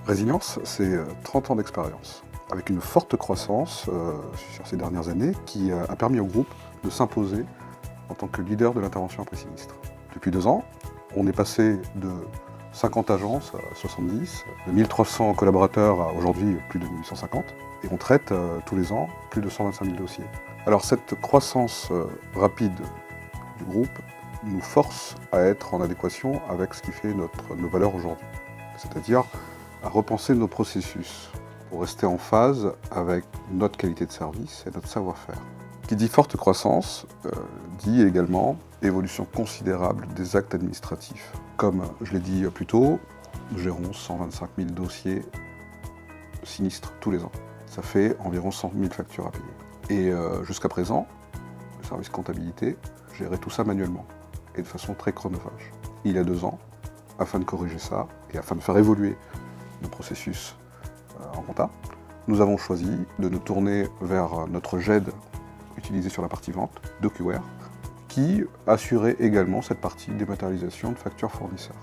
Résilience, c'est 30 ans d'expérience, avec une forte croissance sur ces dernières années qui a permis au groupe de s'imposer en tant que leader de l'intervention après sinistre. Depuis 2 ans, on est passé de 50 agences à 70, de 1300 collaborateurs à aujourd'hui plus de 1850, et on traite tous les ans plus de 125 000 dossiers. Alors cette croissance rapide du groupe nous force à être en adéquation avec ce qui fait nos valeurs aujourd'hui, c'est-à-dire à repenser nos processus pour rester en phase avec notre qualité de service et notre savoir-faire. Qui dit forte croissance, dit également évolution considérable des actes administratifs. Comme je l'ai dit plus tôt, nous gérons 125 000 dossiers sinistres tous les ans. Ça fait environ 100 000 factures à payer. Et jusqu'à présent, le service comptabilité gérait tout ça manuellement et de façon très chronophage. Il y a 2 ans, afin de corriger ça et afin de faire évoluer nos processus en compta, nous avons choisi de nous tourner vers notre GED utilisé sur la partie vente, DocuWare, qui assurait également cette partie dématérialisation de factures fournisseurs.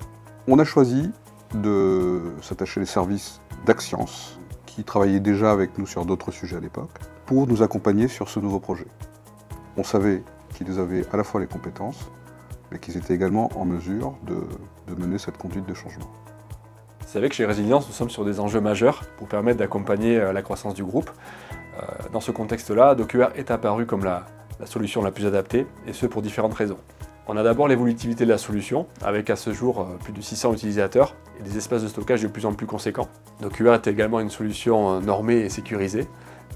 On a choisi de s'attacher les services d'Axience, qui travaillaient déjà avec nous sur d'autres sujets à l'époque, pour nous accompagner sur ce nouveau projet. On savait qu'ils avaient à la fois les compétences, mais qu'ils étaient également en mesure de mener cette conduite de changement. Vous savez que chez Résilience, nous sommes sur des enjeux majeurs pour permettre d'accompagner la croissance du groupe. Dans ce contexte-là, DocuWare est apparu comme la solution la plus adaptée, et ce pour différentes raisons. On a d'abord l'évolutivité de la solution, avec à ce jour plus de 600 utilisateurs et des espaces de stockage de plus en plus conséquents. DocuWare est également une solution normée et sécurisée,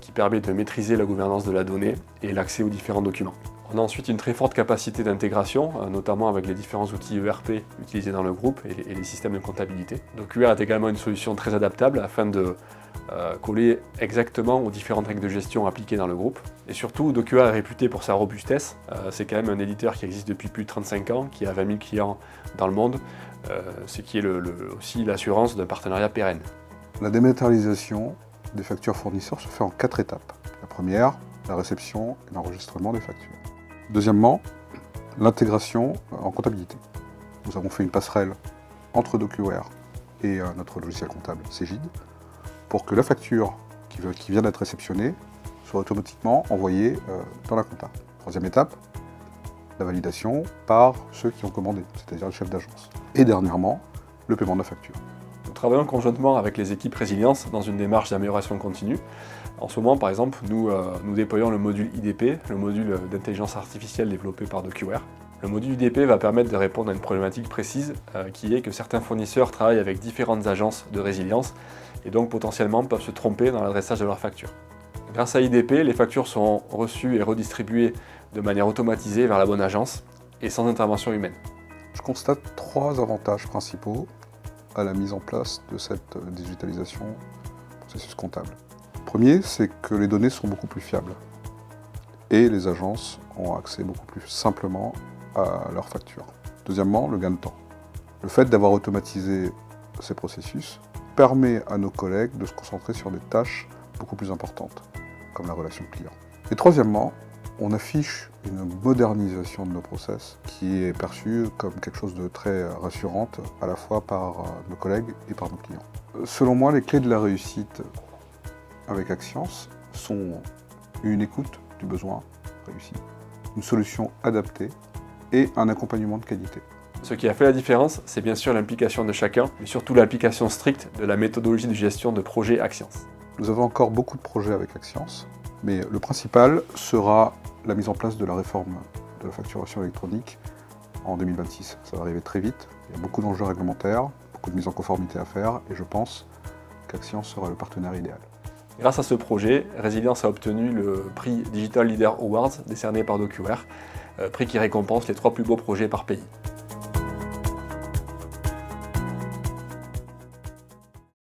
qui permet de maîtriser la gouvernance de la donnée et l'accès aux différents documents. On a ensuite une très forte capacité d'intégration, notamment avec les différents outils ERP utilisés dans le groupe et les systèmes de comptabilité. DocuWare est également une solution très adaptable afin de coller exactement aux différentes règles de gestion appliquées dans le groupe. Et surtout, DocuWare est réputé pour sa robustesse. C'est quand même un éditeur qui existe depuis plus de 35 ans, qui a 20 000 clients dans le monde, ce qui est aussi l'assurance d'un partenariat pérenne. La dématérialisation des factures fournisseurs se fait en 4 étapes. La première, la réception et l'enregistrement des factures. Deuxièmement, l'intégration en comptabilité. Nous avons fait une passerelle entre DocuWare et notre logiciel comptable Cegid pour que la facture qui vient d'être réceptionnée soit automatiquement envoyée dans la compta. Troisième étape, la validation par ceux qui ont commandé, c'est-à-dire le chef d'agence. Et dernièrement, le paiement de la facture. Nous travaillons conjointement avec les équipes Résilience dans une démarche d'amélioration continue. En ce moment, par exemple, nous déployons le module IDP, le module d'intelligence artificielle développé par DocuWare. Le module IDP va permettre de répondre à une problématique précise qui est que certains fournisseurs travaillent avec différentes agences de résilience et donc potentiellement peuvent se tromper dans l'adressage de leurs factures. Grâce à IDP, les factures seront reçues et redistribuées de manière automatisée vers la bonne agence et sans intervention humaine. Je constate 3 avantages principaux à la mise en place de cette digitalisation processus comptable. Le premier, c'est que les données sont beaucoup plus fiables et les agences ont accès beaucoup plus simplement à leurs factures. Deuxièmement, le gain de temps. Le fait d'avoir automatisé ces processus permet à nos collègues de se concentrer sur des tâches beaucoup plus importantes, comme la relation client. Et troisièmement, on affiche une modernisation de nos process qui est perçue comme quelque chose de très rassurante à la fois par nos collègues et par nos clients. Selon moi, les clés de la réussite avec Axience sont une écoute du besoin réussi, une solution adaptée et un accompagnement de qualité. Ce qui a fait la différence, c'est bien sûr l'implication de chacun, mais surtout l'application stricte de la méthodologie de gestion de projet Axience. Nous avons encore beaucoup de projets avec Axience, mais le principal sera la mise en place de la réforme de la facturation électronique en 2026. Ça va arriver très vite, il y a beaucoup d'enjeux réglementaires, beaucoup de mise en conformité à faire, et je pense qu'Axience sera le partenaire idéal. Grâce à ce projet, Résilience a obtenu le prix Digital Leader Awards décerné par DocuWare, prix qui récompense les 3 plus beaux projets par pays.